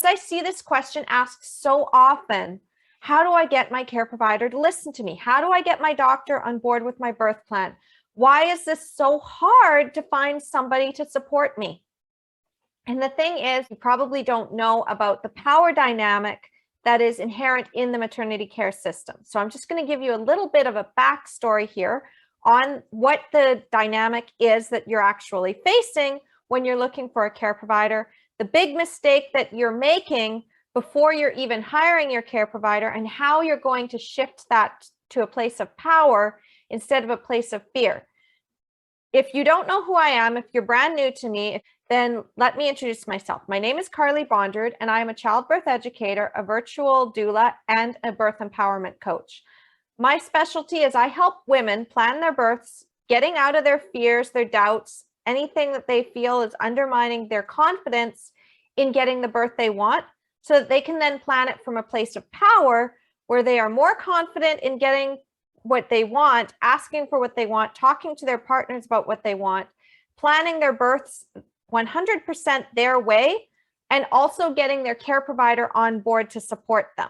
I see this question asked so often. How do I get my care provider to listen to me? How do I get my doctor on board with my birth plan? Why is this so hard to find somebody to support me? And the thing is, you probably don't know about the power dynamic that is inherent in the maternity care system. So I'm just going to give you a little bit of a backstory here on what the dynamic is that you're actually facing when you're looking for a care provider, the big mistake that you're making before you're even hiring your care provider, and how you're going to shift that to a place of power instead of a place of fear. If you don't know who I am, if you're brand new to me, then let me introduce myself. My name is Carly Bonderud, and I am a childbirth educator, a virtual doula, and a birth empowerment coach. My specialty is I help women plan their births, getting out of their fears, their doubts, anything that they feel is undermining their confidence in getting the birth they want, so that they can then plan it from a place of power where they are more confident in getting what they want, asking for what they want, talking to their partners about what they want, planning their births 100% their way, and also getting their care provider on board to support them.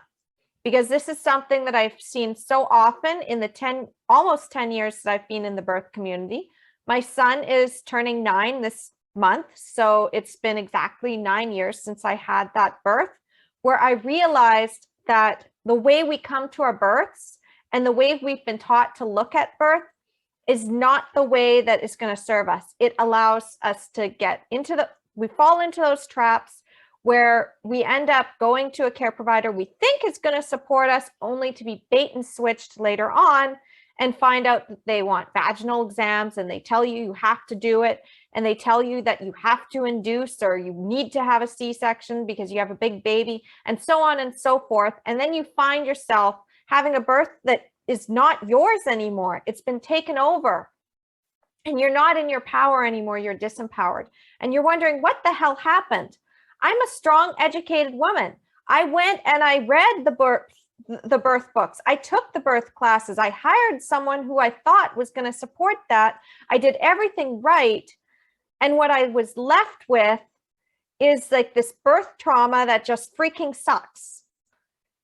Because this is something that I've seen so often in the almost 10 years that I've been in the birth community. My son is turning 9 this month, so it's been exactly 9 years since I had that birth, where I realized that the way we come to our births and the way we've been taught to look at birth is not the way that is going to serve us. It allows us to we fall into those traps where we end up going to a care provider we think is going to support us, only to be bait and switched later on and find out that they want vaginal exams, and they tell you you have to do it, and they tell you that you have to induce or you need to have a C-section because you have a big baby, and so on and so forth. And then you find yourself having a birth that is not yours anymore. It's been taken over, and you're not in your power anymore. You're disempowered, and you're wondering, what the hell happened? I'm a strong, educated woman. I went and I read the birth books. I took the birth classes. I hired someone who I thought was going to support that. I did everything right. And what I was left with is like this birth trauma that just freaking sucks.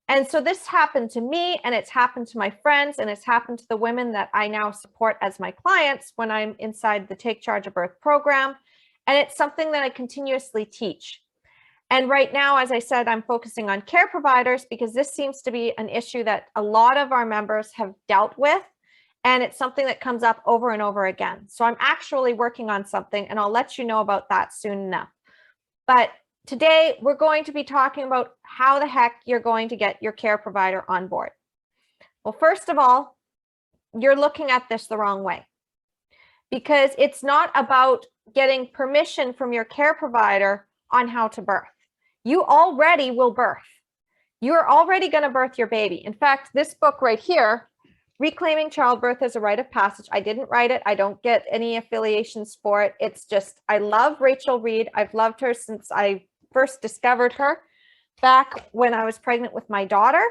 And so this happened to me, and it's happened to my friends, and it's happened to the women that I now support as my clients when I'm inside the Take Charge of Birth program. And it's something that I continuously teach. And right now, as I said, I'm focusing on care providers because this seems to be an issue that a lot of our members have dealt with, and it's something that comes up over and over again. So I'm actually working on something, and I'll let you know about that soon enough. But today, we're going to be talking about how the heck you're going to get your care provider on board. Well, first of all, you're looking at this the wrong way, because it's not about getting permission from your care provider on how to birth. You already will birth. You're already going to birth your baby. In fact, this book right here, Reclaiming Childbirth as a Rite of Passage, I didn't write it. I don't get any affiliations for it. It's just, I love Rachel Reed. I've loved her since I first discovered her back when I was pregnant with my daughter.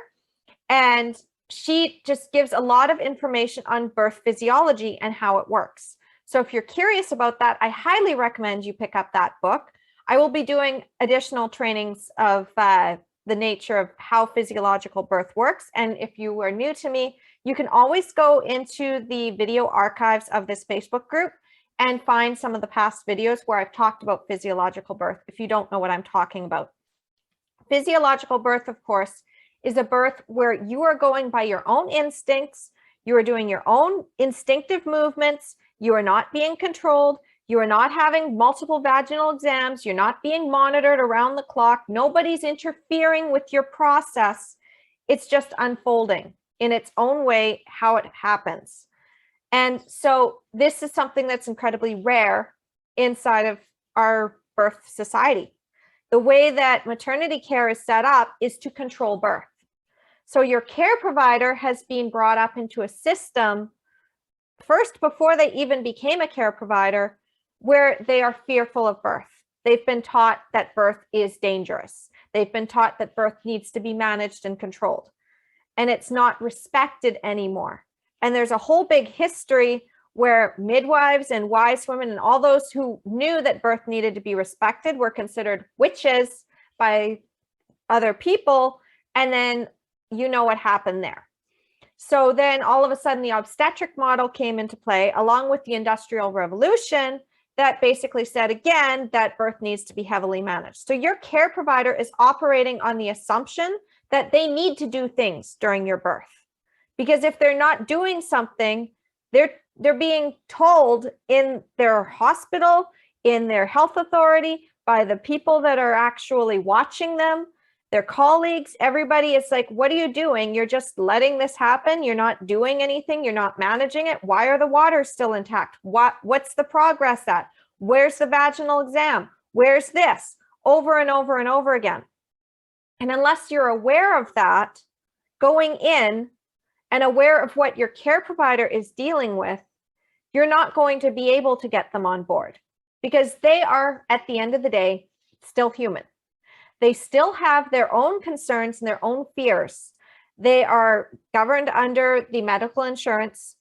And she just gives a lot of information on birth physiology and how it works. So if you're curious about that, I highly recommend you pick up that book. I will be doing additional trainings of the nature of how physiological birth works. And if you are new to me, you can always go into the video archives of this Facebook group and find some of the past videos where I've talked about physiological birth if you don't know what I'm talking about. Physiological birth, of course, is a birth where you are going by your own instincts, you are doing your own instinctive movements, you are not being controlled, you are not having multiple vaginal exams, you're not being monitored around the clock, nobody's interfering with your process. It's just unfolding in its own way how it happens. And so this is something that's incredibly rare inside of our birth society. The way that maternity care is set up is to control birth. So your care provider has been brought up into a system first before they even became a care provider, where they are fearful of birth. They've been taught that birth is dangerous. They've been taught that birth needs to be managed and controlled, and it's not respected anymore. And there's a whole big history where midwives and wise women and all those who knew that birth needed to be respected were considered witches by other people, and then you know what happened there. So then all of a sudden the obstetric model came into play along with the Industrial Revolution that basically said, again, that birth needs to be heavily managed. So your care provider is operating on the assumption that they need to do things during your birth. Because if they're not doing something, they're being told in their hospital, in their health authority, by the people that are actually watching them, their colleagues, everybody is like, what are you doing? You're just letting this happen. You're not doing anything. You're not managing it. Why are the waters still intact? What's the progress at? Where's the vaginal exam? Where's this? Over and over and over again. And unless you're aware of that, going in and aware of what your care provider is dealing with, you're not going to be able to get them on board because they are, at the end of the day, still human. They still have their own concerns and their own fears. They are governed under the medical insurance.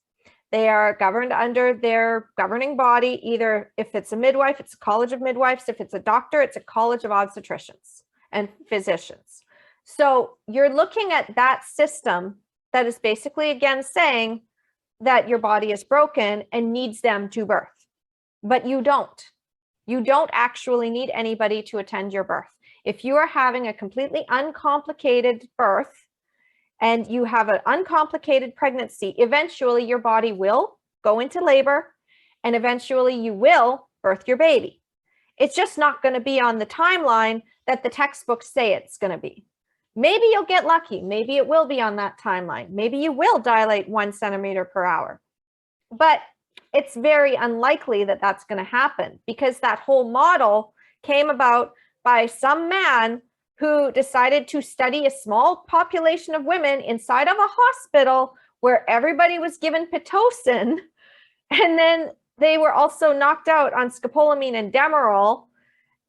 They are governed under their governing body, either if it's a midwife, it's a college of midwives. If it's a doctor, it's a college of obstetricians and physicians. So you're looking at that system that is basically, again, saying that your body is broken and needs them to birth. But you don't. You don't actually need anybody to attend your birth. If you are having a completely uncomplicated birth and you have an uncomplicated pregnancy, eventually your body will go into labor and eventually you will birth your baby. It's just not going to be on the timeline that the textbooks say it's going to be. Maybe you'll get lucky. Maybe it will be on that timeline. Maybe you will dilate 1 centimeter per hour. But it's very unlikely that that's going to happen because that whole model came about by some man who decided to study a small population of women inside of a hospital where everybody was given Pitocin, and then they were also knocked out on scopolamine and Demerol,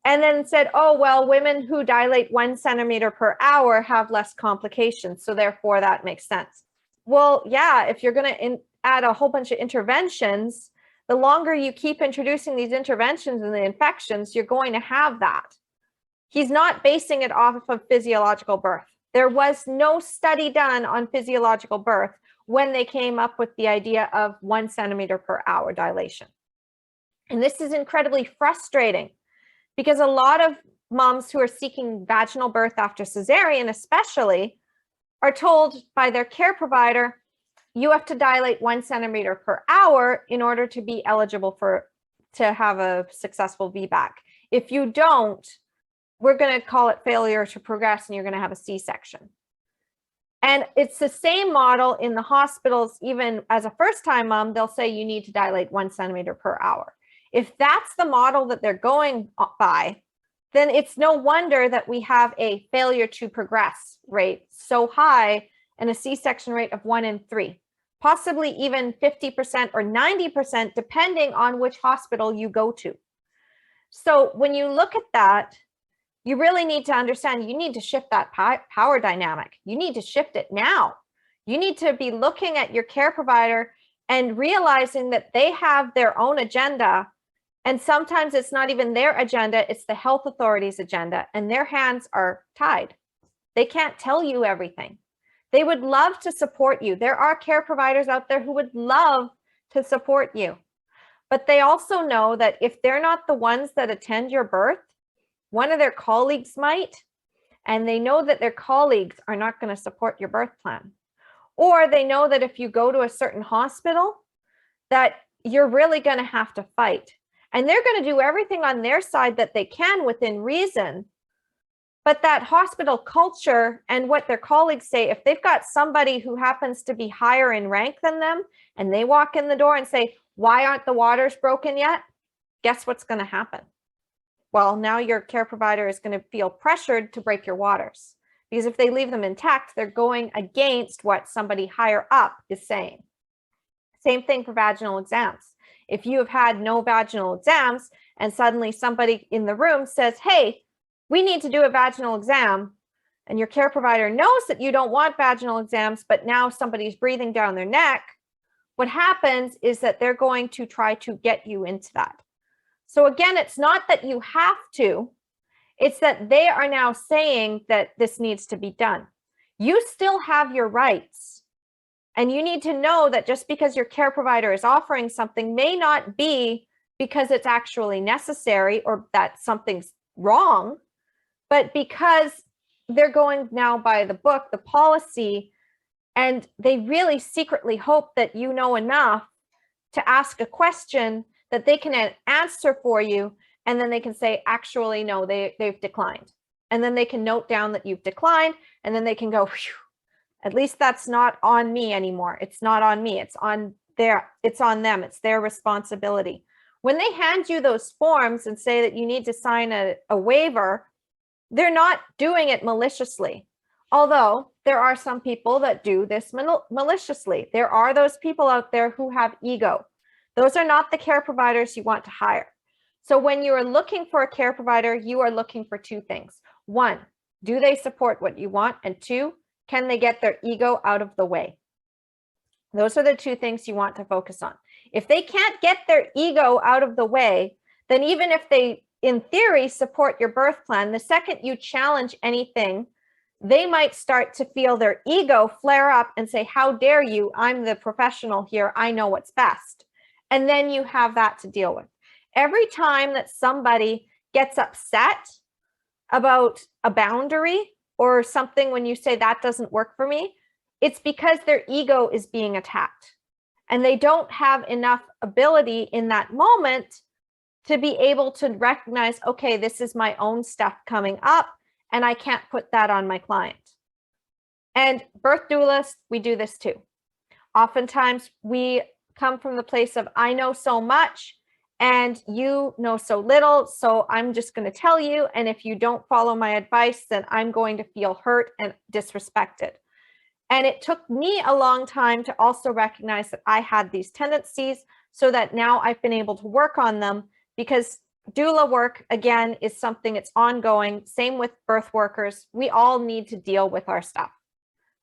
and then said, oh, well, women who dilate 1 centimeter per hour have less complications, so therefore that makes sense. Well, yeah, if you're going to add a whole bunch of interventions, the longer you keep introducing these interventions and the infections, you're going to have that. He's not basing it off of physiological birth. There was no study done on physiological birth when they came up with the idea of 1 centimeter per hour dilation. And this is incredibly frustrating because a lot of moms who are seeking vaginal birth after cesarean especially are told by their care provider, you have to dilate 1 centimeter per hour in order to be eligible to have a successful VBAC. If you don't, we're going to call it failure to progress and you're going to have a C-section. And it's the same model in the hospitals. Even as a first-time mom, they'll say you need to dilate 1 centimeter per hour. If that's the model that they're going by, then it's no wonder that we have a failure to progress rate so high and a C-section rate of 1 in 3, possibly even 50% or 90%, depending on which hospital you go to. So when you look at that, you really need to understand you need to shift that power dynamic. You need to shift it now. You need to be looking at your care provider and realizing that they have their own agenda. And sometimes it's not even their agenda, it's the health authorities' agenda, and their hands are tied. They can't tell you everything. They would love to support you. There are care providers out there who would love to support you. But they also know that if they're not the ones that attend your birth, one of their colleagues might, and they know that their colleagues are not going to support your birth plan. Or they know that if you go to a certain hospital, that you're really going to have to fight. And they're going to do everything on their side that they can within reason. But that hospital culture and what their colleagues say, if they've got somebody who happens to be higher in rank than them, and they walk in the door and say, why aren't the waters broken yet? Guess what's going to happen? Well, now your care provider is going to feel pressured to break your waters, because if they leave them intact, they're going against what somebody higher up is saying. Same thing for vaginal exams. If you have had no vaginal exams and suddenly somebody in the room says, hey, we need to do a vaginal exam, and your care provider knows that you don't want vaginal exams, but now somebody's breathing down their neck, what happens is that they're going to try to get you into that. So again, it's not that you have to, It's that they are now saying that this needs to be done. You still have your rights. And you need to know that just because your care provider is offering something may not be because it's actually necessary or that something's wrong, but because they're going now by the book, the policy, and they really secretly hope that you know enough to ask a question that they can answer for you. And then they can say, actually, no, they've declined. And then they can note down that you've declined. And then they can go, phew, at least that's not on me anymore. It's not on me. It's on them. It's their responsibility. When they hand you those forms and say that you need to sign a waiver, they're not doing it maliciously. Although there are some people that do this maliciously. There are those people out there who have ego. Those are not the care providers you want to hire. So when you are looking for a care provider, you are looking for two things. One, do they support what you want? And two, can they get their ego out of the way? Those are the two things you want to focus on. If they can't get their ego out of the way, then even if they, in theory, support your birth plan, the second you challenge anything, they might start to feel their ego flare up and say, how dare you? I'm the professional here. I know what's best. And then you have that to deal with. Every time that somebody gets upset about a boundary or something, when you say that doesn't work for me, it's because their ego is being attacked and they don't have enough ability in that moment to be able to recognize, okay, this is my own stuff coming up and I can't put that on my client. And birth doulas, we do this too. Oftentimes we come from the place of, I know so much and you know so little, so I'm just going to tell you. And if you don't follow my advice, then I'm going to feel hurt and disrespected. And it took me a long time to also recognize that I had these tendencies, so that now I've been able to work on them, because doula work, again, is something that's ongoing. Same with birth workers. We all need to deal with our stuff.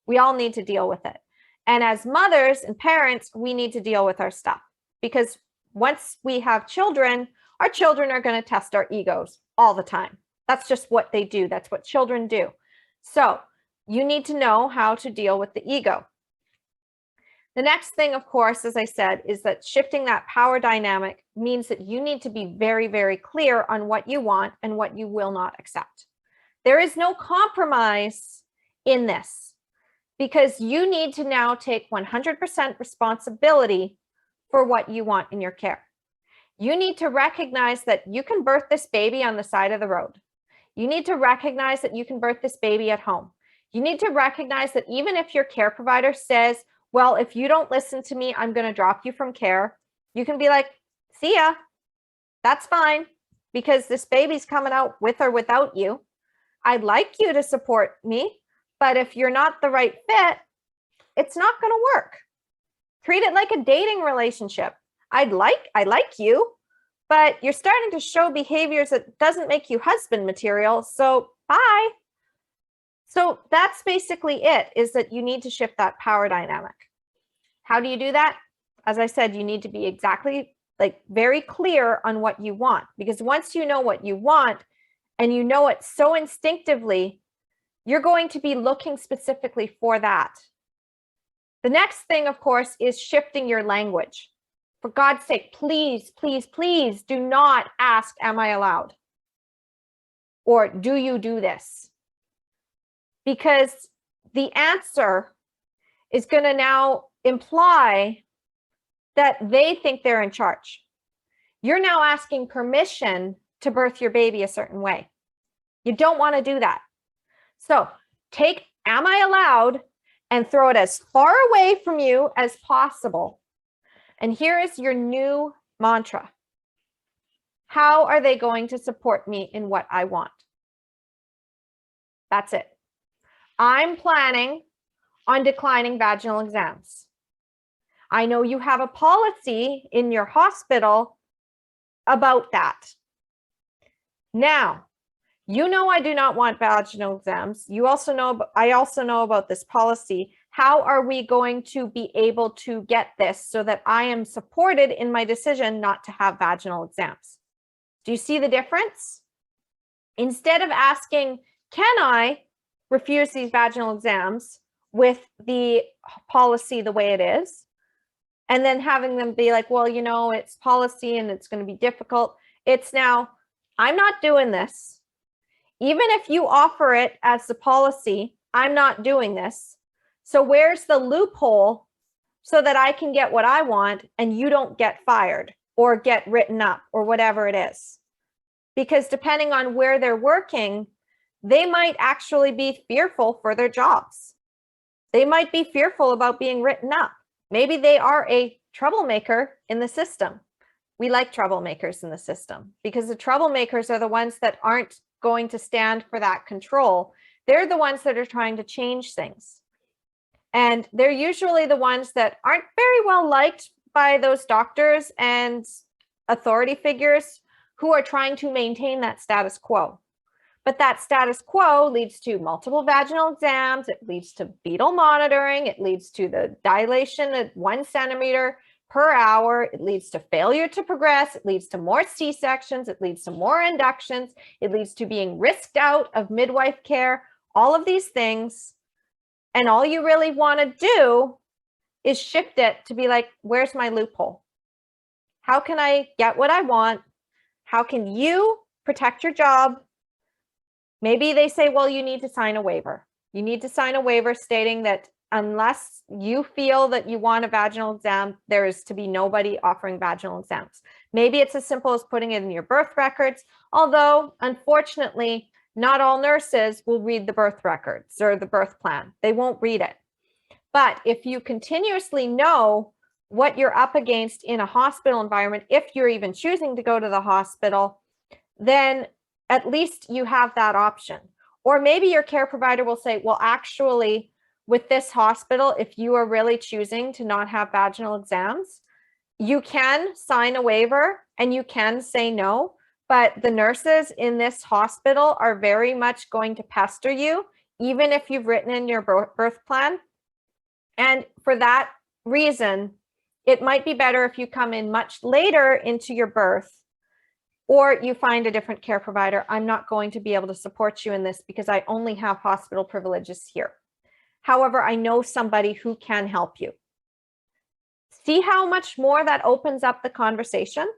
We all need to deal with it. And as mothers and parents, we need to deal with our stuff, because once we have children, our children are going to test our egos all the time. That's just what they do. That's what children do. So you need to know how to deal with the ego. The next thing, of course, as I said, is that shifting that power dynamic means that you need to be very, very clear on what you want and what you will not accept. There is no compromise in this, because you need to now take 100% responsibility for what you want in your care. You need to recognize that you can birth this baby on the side of the road. You need to recognize that you can birth this baby at home. You need to recognize that even if your care provider says, well, if you don't listen to me, I'm going to drop you from care, you can be like, see ya. That's fine, because this baby's coming out with or without you. I'd like you to support me, but if you're not the right fit, it's not going to work. Treat it like a dating relationship. I like you, but you're starting to show behaviors that doesn't make you husband material. So bye. So that's basically it, is that you need to shift that power dynamic. How do you do that? As I said, you need to be exactly, like, very clear on what you want, because once you know what you want and you know it so instinctively, you're going to be looking specifically for that. The next thing, of course, is shifting your language. For God's sake, please, please, please do not ask, am I allowed? Or do you do this? Because the answer is going to now imply that they think they're in charge. You're now asking permission to birth your baby a certain way. You don't want to do that. So take, am I allowed, and throw it as far away from you as possible. And here is your new mantra. How are they going to support me in what I want? That's it. I'm planning on declining vaginal exams. I know you have a policy in your hospital about that. Now, you know I do not want vaginal exams. You also know, I also know about this policy. How are we going to be able to get this so that I am supported in my decision not to have vaginal exams? Do you see the difference? Instead of asking, can I refuse these vaginal exams with the policy the way it is, and then having them be like, well, you know, it's policy and it's going to be difficult. It's now, I'm not doing this. Even if you offer it as the policy, I'm not doing this. So where's the loophole so that I can get what I want and you don't get fired or get written up or whatever it is? Because depending on where they're working, they might actually be fearful for their jobs. They might be fearful about being written up. Maybe they are a troublemaker in the system. We like troublemakers in the system because the troublemakers are the ones that aren't going to stand for that control. They're the ones that are trying to change things. And they're usually the ones that aren't very well liked by those doctors and authority figures who are trying to maintain that status quo. But that status quo leads to multiple vaginal exams. It leads to fetal monitoring. It leads to the dilation at 1 centimeter per hour. It leads to failure to progress. It leads to more C-sections. It leads to more inductions. It leads to being risked out of midwife care, all of these things. And all you really want to do is shift it to be like, where's my loophole? How can I get what I want? How can you protect your job? Maybe they say, well, you need to sign a waiver. You need to sign a waiver stating that unless you feel that you want a vaginal exam, there is to be nobody offering vaginal exams. Maybe it's as simple as putting it in your birth records, although unfortunately, not all nurses will read the birth records or the birth plan. They won't read it. But if you continuously know what you're up against in a hospital environment, if you're even choosing to go to the hospital, then at least you have that option. Or maybe your care provider will say, well, actually, with this hospital, if you are really choosing to not have vaginal exams, you can sign a waiver and you can say no, but the nurses in this hospital are very much going to pester you, even if you've written in your birth plan. And for that reason, it might be better if you come in much later into your birth, or you find a different care provider. I'm not going to be able to support you in this because I only have hospital privileges here. However, I know somebody who can help you. See how much more that opens up the conversation?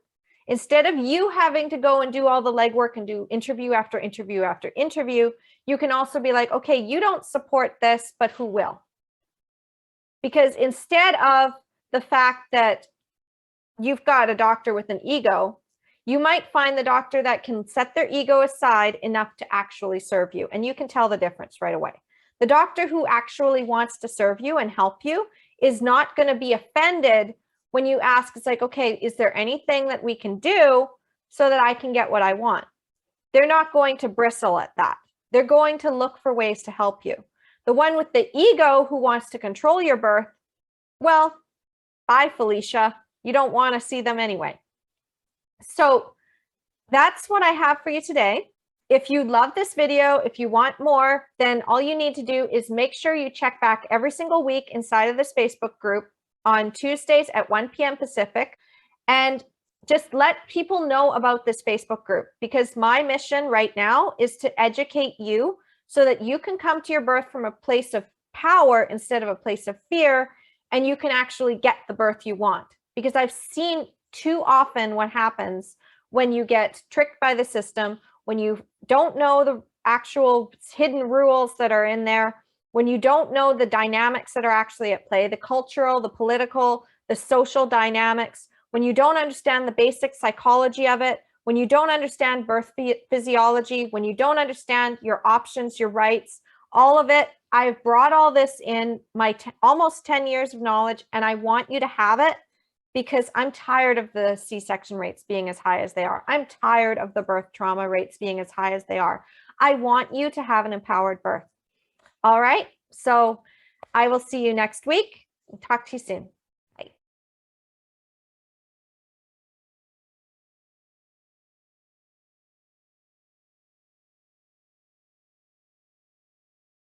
Instead of you having to go and do all the legwork and do interview after interview after interview, you can also be like, okay, you don't support this, but who will? Because instead of the fact that you've got a doctor with an ego, you might find the doctor that can set their ego aside enough to actually serve you. And you can tell the difference right away. The doctor who actually wants to serve you and help you is not going to be offended when you ask, it's like, okay, is there anything that we can do so that I can get what I want? They're not going to bristle at that. They're going to look for ways to help you. The one with the ego who wants to control your birth, well, bye, Felicia. You don't want to see them anyway. So that's what I have for you today. If you love this video, if you want more, then all you need to do is make sure you check back every single week inside of this Facebook group on Tuesdays at 1 p.m. Pacific, and just let people know about this Facebook group, because my mission right now is to educate you so that you can come to your birth from a place of power instead of a place of fear, and you can actually get the birth you want. Because I've seen too often what happens when you get tricked by the system, when you don't know the actual hidden rules that are in there, when you don't know the dynamics that are actually at play, the cultural, the political, the social dynamics, when you don't understand the basic psychology of it, when you don't understand birth physiology, when you don't understand your options, your rights, all of it. I've brought all this in my almost 10 years of knowledge, and I want you to have it because I'm tired of the C-section rates being as high as they are. I'm tired of the birth trauma rates being as high as they are. I want you to have an empowered birth. All right, so I will see you next week. Talk to you soon.